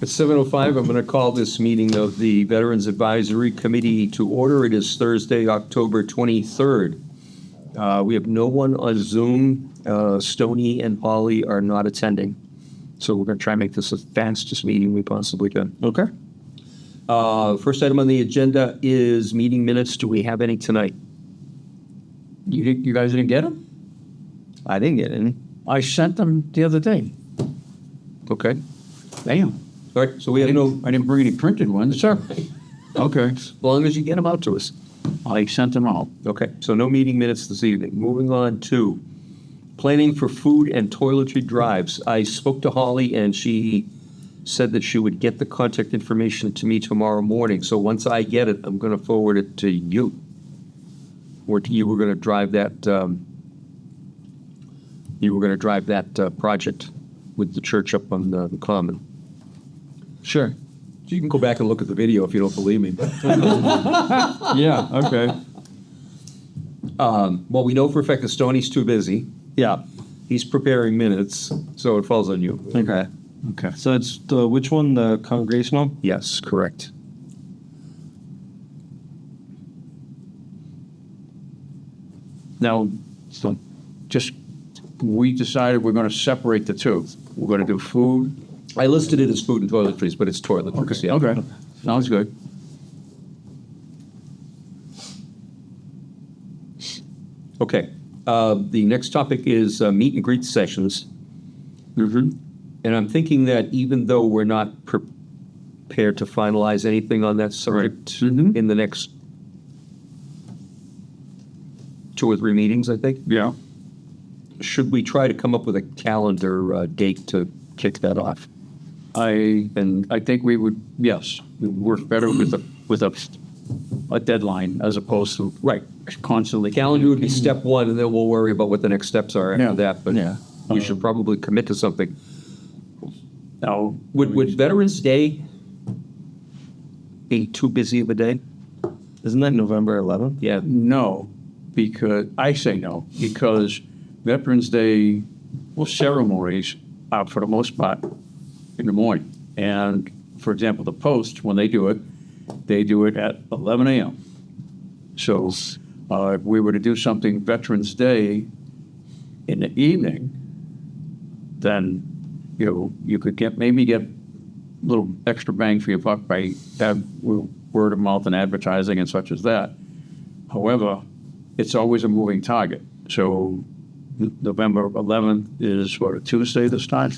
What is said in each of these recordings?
At 7:05, I'm going to call this meeting of the Veterans Advisory Committee to order. It is Thursday, October 23rd. We have no one on Zoom. Stony and Holly are not attending. So we're going to try and make this the fastest meeting we possibly can. Okay. First item on the agenda is meeting minutes. Do we have any tonight? You guys didn't get them? I didn't get any. I sent them the other day. Okay. Damn. All right, so we have no, I didn't bring any printed ones. Sure. Okay. as long as you get them out to us. I sent them out. Okay, so no meeting minutes this evening. Moving on to planning for food and toiletry drives. I spoke to Holly and she said that she would get the contact information to me tomorrow morning. So once I get it, I'm going to forward it to you. Or you were going to drive that, project with the church up on the common. Sure. You can go back and look at the video if you don't believe me. Yeah, okay. Well, we know for a fact that Stoney's too busy. Yeah. He's preparing minutes, so it falls on you. Okay. Okay. So it's the which one? The congregational? Yes, correct. Now, so just, we decided we're going to separate the two. We're going to do food. I listed it as food and toiletries, but it's toiletries. Yeah. Okay. Sounds good. Okay. The next topic is meet and greet sessions. Mm-hmm. And I'm thinking that even though we're not prepared to finalize anything on that subject Mhm. in the next 2 or 3 meetings, I think, Yeah. should we try to come up with a calendar date to kick that off? I think we would, yes, we would work better with a deadline as opposed to Right. constantly. Calendar would be step one, and then we'll worry about what the next steps are after Yeah. that. But Yeah. we should probably commit to something. Now, Would Veterans Day be too busy of a day? Isn't that November 11th? Yeah. no, because I say no because Veterans Day, well, ceremonies are for the most part in the morning. And for example, the Post, when they do it at 11 a.m. So if we were to do something Veterans Day in the evening, then you could maybe get a little extra bang for your buck by word of mouth and advertising and such as that. However, it's always a moving target. So November 11th is a Tuesday this time.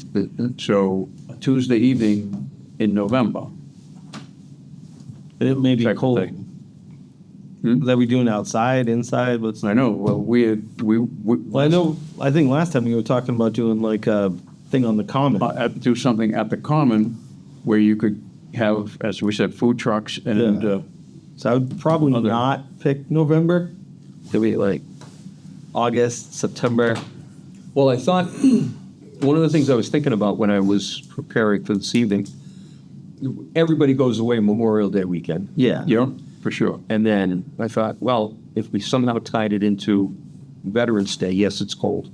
So a Tuesday evening in November. It may be Type of cold. thing. That we doing outside, inside? What's I know. Well, we Well, I know. I think last time we were talking about doing like a thing on the common. do something at the Common where you could have, as we said, food trucks and Yeah. So I would probably Other- not pick November. Could be like August, September. Well, I thought one of the things I was thinking about when I was preparing for this evening, everybody goes away Memorial Day weekend. Yeah. yeah, for sure. And then I thought, well, if we somehow tied it into Veterans Day, yes, it's cold.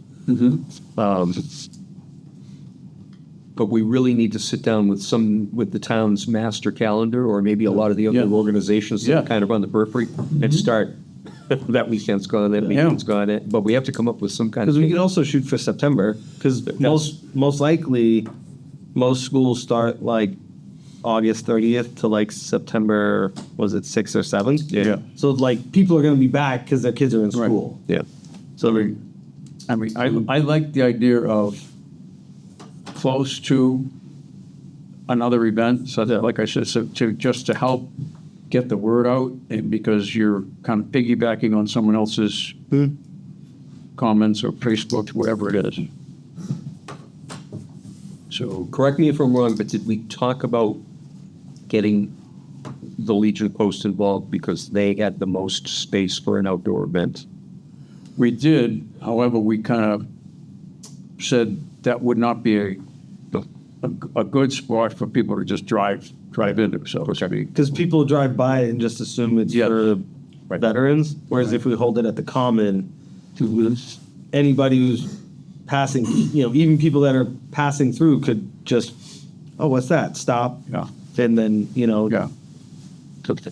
But we really need to sit down with the town's master calendar, or maybe a lot of the other Yeah. organizations that Yeah. are kind of on the periphery, and start, that weekend's gone, that weekend's gone, but we have to come up with some kind of. Because we could also shoot for September. Because most likely, most schools start like August 30th to like September, was it 6th or 7th? Yeah. So like people are going to be back because their kids are in Right. school. Yeah. So I like the idea of close to another event, so that, like I said, just to help get the word out, and because you're kind of piggybacking on someone else's comments or Facebook, whatever it is. So Correct me if I'm wrong, but did we talk about getting the Legion Post involved because they had the most space for an outdoor event? we did, however, we kind of said that would not be a good spot for people to just drive into, so to speak. Because people drive by and just assume it's Yeah. for Right. veterans. Whereas if we hold it at the common, anybody who's passing, even people that are passing through could just oh, what's that? Stop. Yeah. And then, Yeah.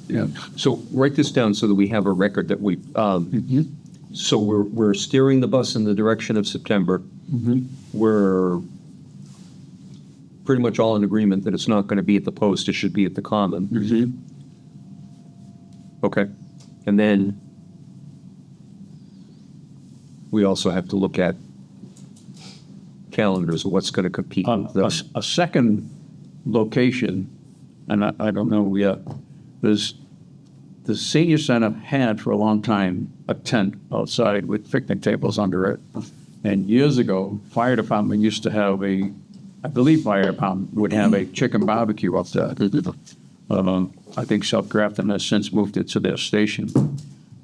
Yeah. So write this down so that we have a record that we, so we're steering the bus in the direction of September. We're pretty much all in agreement that it's not going to be at the post, it should be at the common. Okay. And then we also have to look at calendars of what's going to compete with those. A second location, and I don't know yet, there's the senior center had for a long time a tent outside with picnic tables under it. And years ago, fire department used to have I believe fire department would have a chicken barbecue up there. I think South Grafton has since moved it to their station.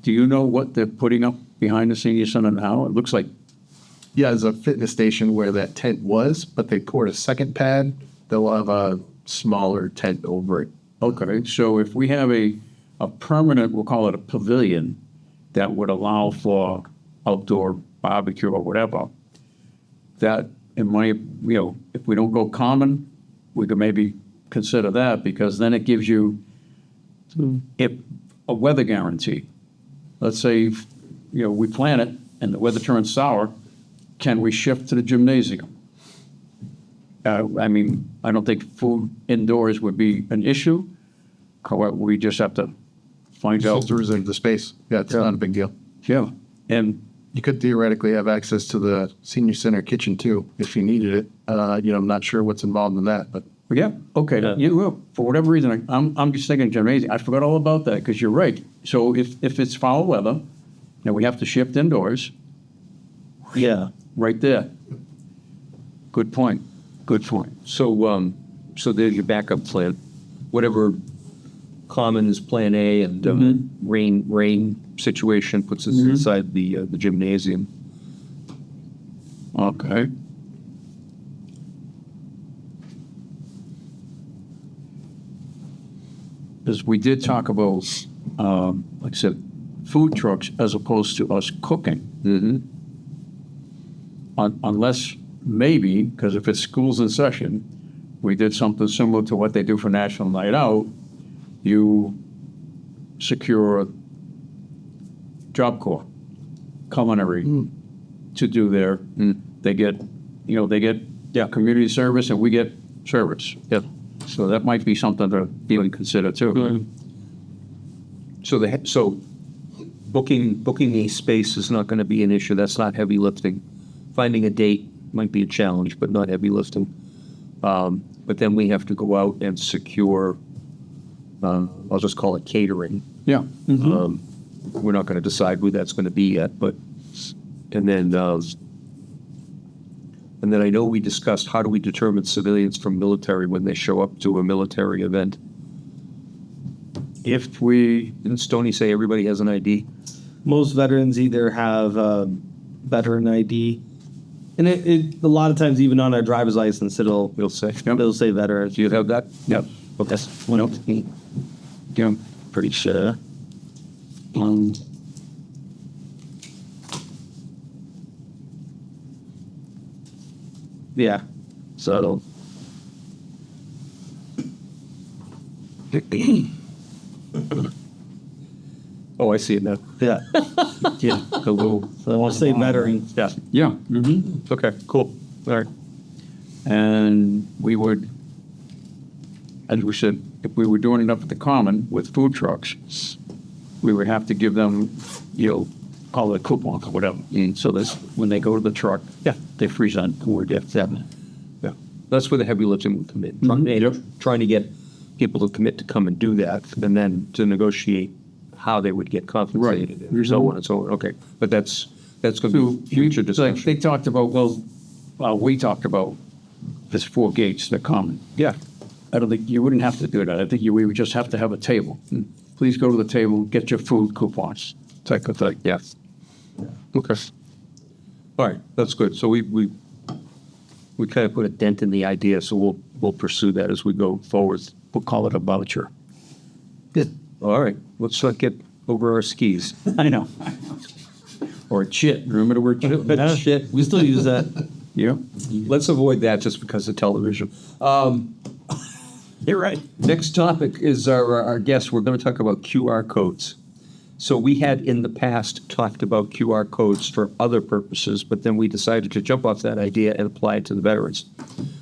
Do you know what they're putting up behind the senior center now? It looks like, Yeah, there's a fitness station where that tent was, but they poured a second pad. They'll have a smaller tent over it. okay, so if we have a permanent, we'll call it a pavilion, that would allow for outdoor barbecue or whatever, that, in my, if we don't go common, we could maybe consider that, because then it gives you if a weather guarantee. Let's say, we plan it and the weather turns sour, can we shift to the gymnasium? I mean, I don't think food indoors would be an issue. However, we just have to find out. Just to reserve the space. Yeah, it's not a big deal. Yeah, and You could theoretically have access to the senior center kitchen too, if you needed it. I'm not sure what's involved in that, but yeah, okay. For whatever reason, I'm just thinking gymnasium. I forgot all about that, because you're right. So if it's foul weather, then we have to shift indoors. Yeah. Right there. Good point. Good point. So, so there's your backup plan. Whatever common is plan A, and rain situation puts us inside the gymnasium. Okay. Because we did talk about, like I said, food trucks as opposed to us cooking. Unless, maybe, because if it's schools in session, we did something similar to what they do for National Night Out. You secure Job Corps, culinary, to do their, they get community service, and we get service. Yep. So that might be something to even consider too. So booking a space is not going to be an issue. That's not heavy lifting. Finding a date might be a challenge, but not heavy lifting. But then we have to go out and secure, I'll just call it catering. Yeah. We're not going to decide who that's going to be yet, but, and then I know we discussed, how do we determine civilians from military when they show up to a military event? If we, Didn't Stoney say everybody has an ID? Most veterans either have veteran ID, and it a lot of times even on our driver's license it'll say veterans. Do you have that? yep. That's Yeah. Pretty sure. Yeah. So Oh, I see it now. yeah. Yeah, a little. So I want to say veteran. Yeah. Yeah. Okay, cool. All right. And we would, as we said, if we were doing it up at the common with food trucks, we would have to give them, call it a coupon or whatever. And so that's when they go to the truck, they freeze on board. Yeah. Yeah. That's where the heavy lifting would come in. Trying to get people to commit to come and do that, and then to negotiate how they would get compensated, Right. and so on and so on. Okay, but that's going to be future discussion. They talked about, we talked about this 4 gates that common. Yeah. I don't think you wouldn't have to do that. I think we would just have to have a table. Please go to the table, get your food coupons. Type of thing. Yeah. Okay. All right, that's good. So we kind of put a dent in the idea, so we'll pursue that as we go forward. We'll call it a voucher. All right, let's not get over our skis. I know. Or chit. Remember the word chit? Shit. We still use that. Yeah. Let's avoid that just because of television. You're right. Next topic is our guest. We're going to talk about QR codes. So we had in the past talked about QR codes for other purposes, but then we decided to jump off that idea and apply it to the veterans.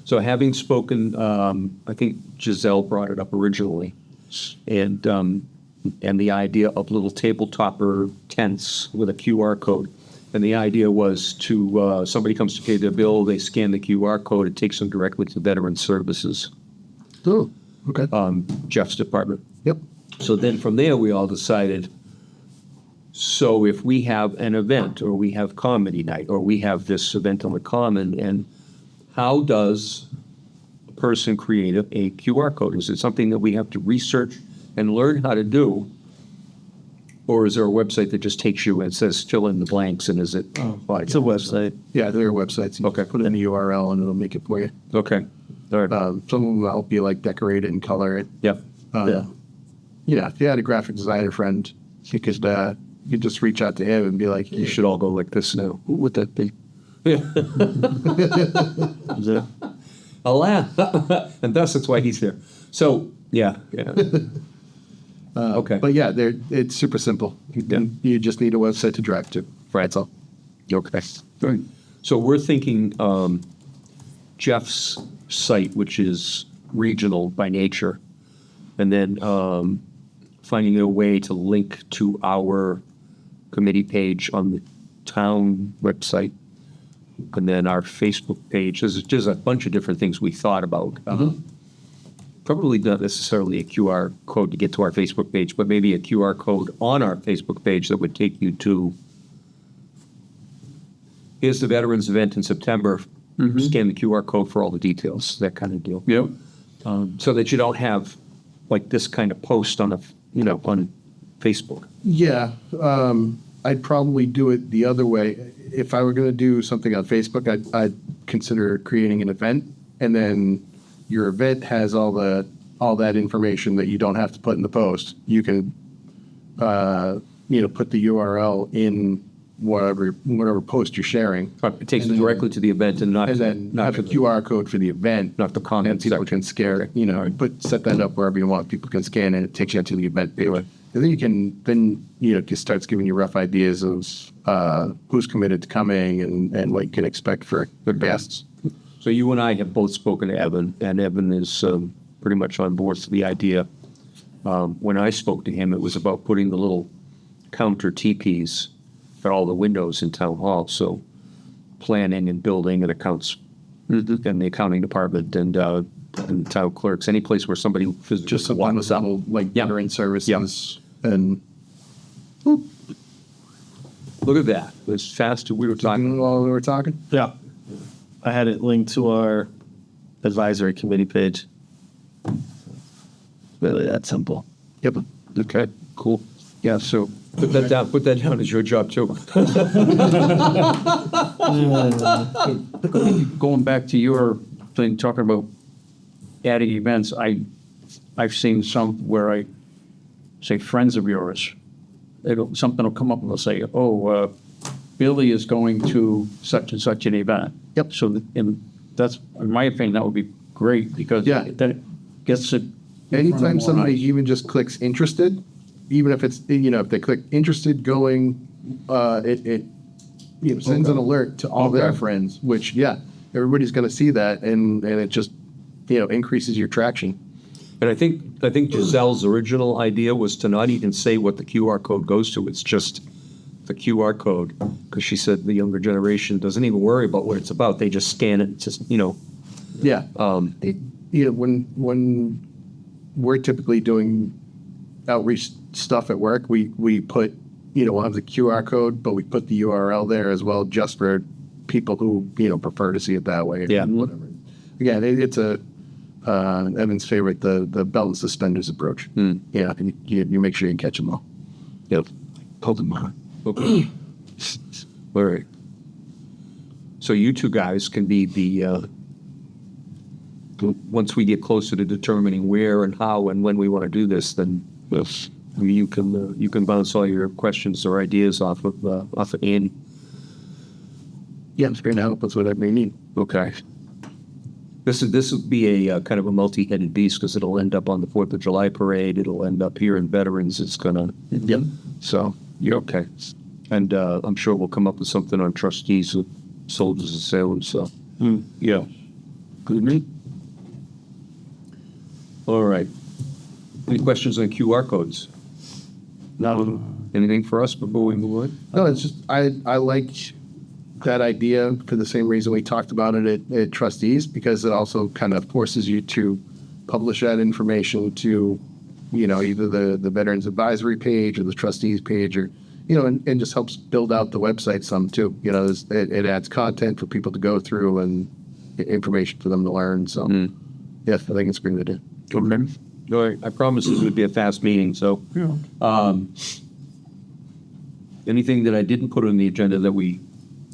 So having spoken, I think Giselle brought it up originally, and the idea of little tabletopper tents with a QR code. And the idea was to, somebody comes to pay their bill, they scan the QR code, it takes them directly to Veteran Services, Oh, okay. Jeff's department. Yep. So then from there, we all decided, so if we have an event, or we have comedy night, or we have this event on the common, and how does a person create a QR code? Is it something that we have to research and learn how to do? Or is there a website that just takes you and says fill in the blanks, and is it? It's a website. Yeah, there are websites. You Okay. just put in the URL and it'll make it for you. Okay, all right, Some of them will help you like decorate it and color it. yep. Yeah. Yeah, if you had a graphic designer friend, you could just reach out to him and be like, You should all go like this now. Who would that be? Is it? I'll laugh. And thus, that's why he's here. So, yeah. Okay. But yeah, it's super simple. You just need a website to drive to. That's all. Okay. So we're thinking Jeff's site, which is regional by nature, and then finding a way to link to our committee page on the town website, and then our Facebook page. There's just a bunch of different things we thought about. Probably not necessarily a QR code to get to our Facebook page, but maybe a QR code on our Facebook page that would take you to, here's the Veterans event in September, scan the QR code for all the details, that kind of deal. Yep. So that you don't have like this kind of post on on Facebook. Yeah, I'd probably do it the other way. If I were going to do something on Facebook, I'd consider creating an event, and then your event has all that information that you don't have to put in the post. You can, put the URL in whatever post you're sharing, It takes And you then- directly to the event and not, and then not have to a QR code for the event. not the And content people section. can scan, set that up wherever you want. People can scan it. It takes you to the event page. And then it starts giving you rough ideas of who's committed to coming and what you can expect for the guests. So you and I have both spoken to Evan, and Evan is pretty much on board with the idea. When I spoke to him, it was about putting the little counter teepees at all the windows in town hall. So planning and building and accounts, and the accounting department and town clerks, any place where somebody physically Just something with little like Yeah. veteran services and Look at that. As fast as we were talking. while we were talking. Yeah. I had it linked to our advisory committee page. Really that simple. Yep. Okay, cool. Yeah, so put that down. Put that down as your job too. Going back to your thing, talking about adding events, I've seen some where I say friends of yours, something will come up and they'll say, Billy is going to such and such an event. Yep. So, and that's, in my opinion, that would be great because Yeah. that gets it. Anytime somebody even just clicks interested, even if it's, if they click interested going, it sends an alert to all their Okay. friends, which, everybody's going to see that and it just, increases your traction. And I think Giselle's original idea was to not even say what the QR code goes to. It's just the QR code, because she said the younger generation doesn't even worry about what it's about. They just scan it. It's just Yeah. When we're typically doing outreach stuff at work, we put, we'll have the QR code, but we put the URL there as well, just for people who, prefer to see it that way. Yeah. Whatever. Again, it's Evan's favorite, the belt and suspenders approach. Yeah. And you make sure you catch them all. Yep. Pokemon. Okay. All right. So you two guys can be the once we get closer to determining where and how and when we want to do this, then you can bounce all your questions or ideas off of Andy. Yeah, I'm here to help us whatever you need. Okay. This would be a kind of a multi-headed beast because it'll end up on the 4th of July parade. It'll end up here in Veterans. It's gonna. Yep. So you're okay. And I'm sure we'll come up with something on trustees of soldiers and sailors. So Yeah. good. All right. Any questions on QR codes? No. Anything for us before we move on? No, it's just, I like that idea for the same reason we talked about it at trustees, because it also kind of forces you to publish that information to, either the Veterans Advisory page or the trustees page, or, and just helps build out the website some too. It adds content for people to go through and information for them to learn. So, yes, I think it's a great idea. Okay. All right. I promise this would be a fast meeting. So, anything that I didn't put on the agenda that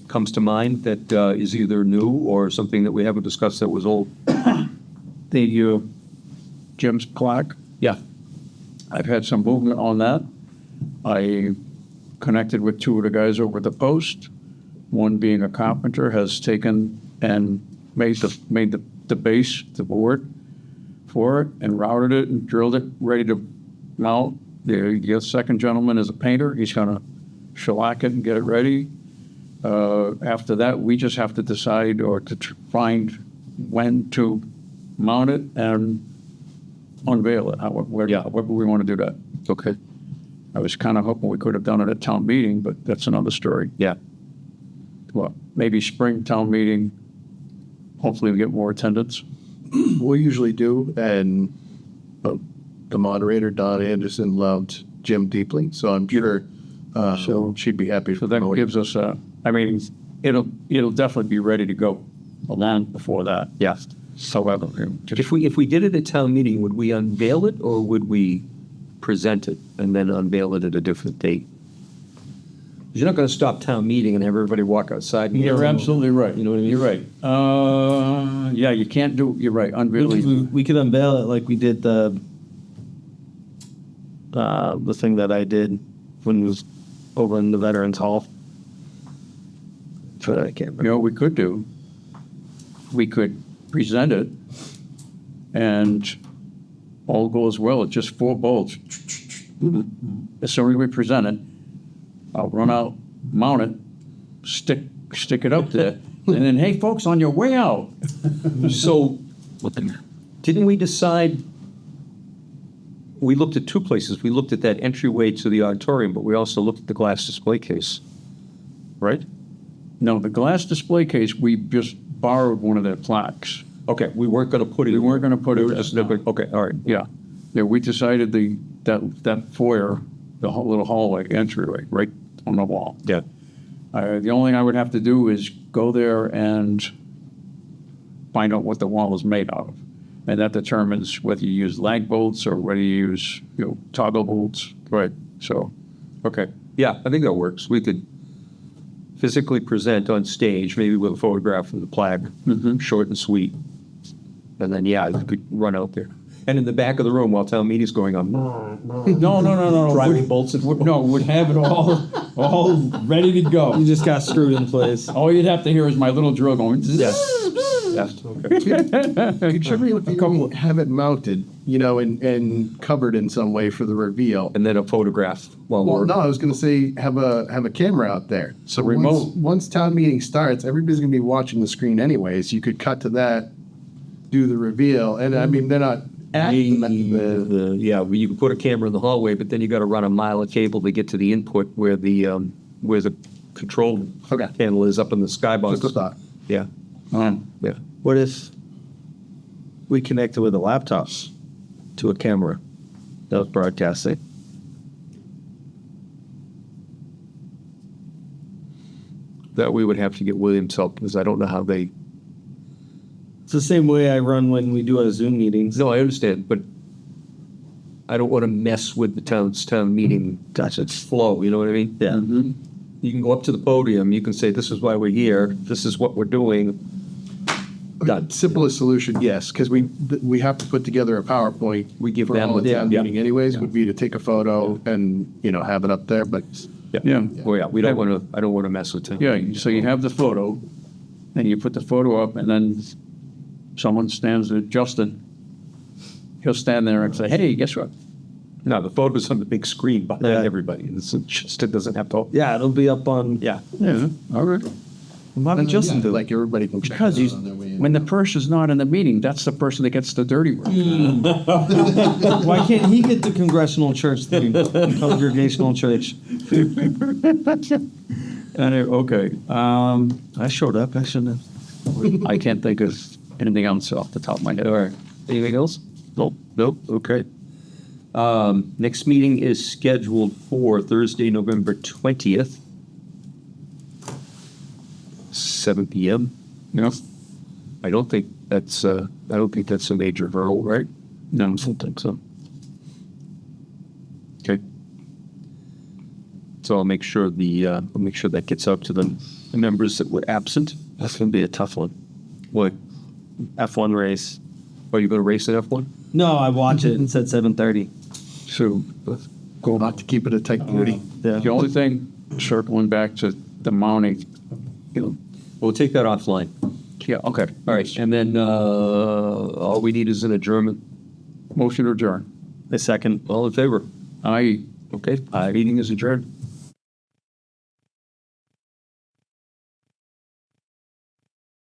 comes to mind that is either new or something that we haven't discussed that was old? The Jim's plaque, Yeah. I've had some movement on that. I connected with two of the guys over at the Post. One being a carpenter has taken and made the base, the board for it, and routed it and drilled it, ready to mount. The second gentleman is a painter. He's gonna shellac it and get it ready. After that, we just have to decide or to find when to mount it and unveil it. However we want to do that. Okay. I was kind of hoping we could have done it at town meeting, but that's another story. Yeah. Well, maybe spring town meeting. Hopefully we get more attendance. We usually do, and the moderator, Don Anderson, loved Jim deeply, so I'm sure she'd be happy. So that gives us it'll definitely be ready to go long before that. Yeah. However, If we did it at town meeting, would we unveil it or would we present it and then unveil it at a different date? 'Cause you're not going to stop town meeting and have everybody walk outside. And you're absolutely right. You know what I mean? You're right. Yeah, you can't do. You're right. Unveiling. We could unveil it like we did the thing that I did when it was over in the Veterans Hall. But I can't remember. We could do. We could present it, and all goes well. It's just 4 bolts. As soon as we present it, I'll run out, mount it, stick it up there, and then, hey, folks, on your way out. So, didn't we decide, we looked at 2 places. We looked at that entryway to the auditorium, but we also looked at the glass display case, right? No, the glass display case, we just borrowed one of their plaques. Okay, we weren't going to put it. We weren't going to put it. We were just, okay, all right. Yeah, we decided that foyer, the little hallway entryway, right on the wall. Yeah. The only thing I would have to do is go there and find out what the wall is made out of. And that determines whether you use lag bolts or whether you use, toggle bolts. Right. So, Okay. Yeah, I think that works. We could physically present on stage, maybe with a photograph of the plaque, short and sweet. And then, yeah, we could run out there. And in the back of the room while town meeting's going on. no. Driving bolts and No, would have it all ready to go. You just got screwed in place. All you'd have to hear is my little drill going. Yes, okay. Could you have it mounted, and covered in some way for the reveal? And then a photograph while Well, we're. no, I was going to say have a camera out there. So remote. once town meeting starts, everybody's going to be watching the screen anyways. You could cut to that, do the reveal, and I mean they're not acting. Yeah, you can put a camera in the hallway, but then you got to run a mile of cable to get to the input where the control Okay. panel is up in the skybox. Just a thought. Yeah, yeah. What if we connected with a laptop to a camera that was broadcasting? That we would have to get Williams help because I don't know how they. It's the same way I run when we do our Zoom meetings. No, I understand, but I don't want to mess with the town meeting Gotcha. flow. You know what I mean? Yeah. You can go up to the podium. You can say, "This is why we're here. This is what we're doing." Done. Simplest solution, yes, because we have to put together a PowerPoint. We give for them all the the- town yeah. meeting anyways. Would be to take a photo and have it up there, but. Yeah. Oh yeah, we don't want to. I don't want to mess with town. Yeah, so you have the photo, and you put the photo up, and then someone stands at Justin, he'll stand there and say, hey, guess what? No, the photo's on the big screen behind Yeah. everybody. It just doesn't have to. Yeah, it'll be up on, yeah. Yeah, all right. Why would Justin Yeah, do it? like everybody can check Because it he's, out on their way in. when the person's not in the meeting, that's the person that gets the dirty work. Why can't he get the congressional church thing? Congregational church. Okay, I showed up, I shouldn't have. I can't think of anything else off the top of my head. All right. Anything else? Nope. Nope. Okay. Next meeting is scheduled for Thursday, November 20th, 7 p.m. No? I don't think that's a major hurdle, right? No. I don't think so. Okay. So I'll make sure that gets out to the members that were absent. That's gonna be a tough one. What? F1 race. Are you going to race in F1? No, I watch it and said 7:30. So, Not to keep it a tight 30. Yeah. the only thing, circling back to the mounting, you know, We'll take that offline. yeah, okay. All right. And then all we need is an adjournment. Motion to adjourn. The second. All in favor? Aye. Okay. Meeting is adjourned.